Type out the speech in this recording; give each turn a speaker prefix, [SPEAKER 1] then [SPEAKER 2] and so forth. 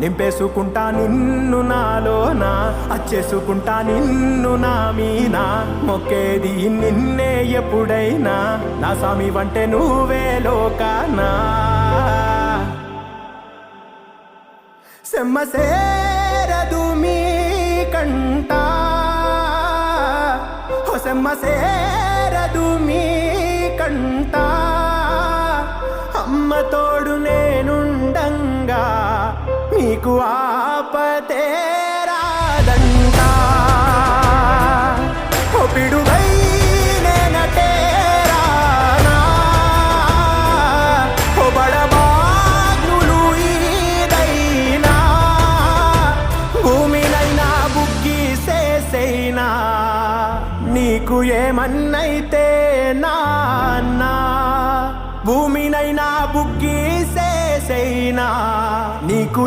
[SPEAKER 1] నింపేసుకుంటా నిన్ను నాలోనా, అచ్చేసుకుంటా నిన్ను నా మీనా, మొక్కేది నిన్నే ఎప్పుడైనా, నా స్వామి వంటే నువ్వే లోకానా. సెమ్మసేరదు మీ కంట, సెమ్మసేరదు మీ కంట, అమ్మ తోడు నేనుండంగా మీకు ఆపతే రాదంట. ఓ పిడుగై నేనటేరానా, ఓ బడబాగ్నులు ఈదైనా, భూమినైనా బుగ్గి సేసైనా, నీకు ఏమన్నైతే నాన్నా, భూమినైనా బుగ్గి సేసైనా, నీకు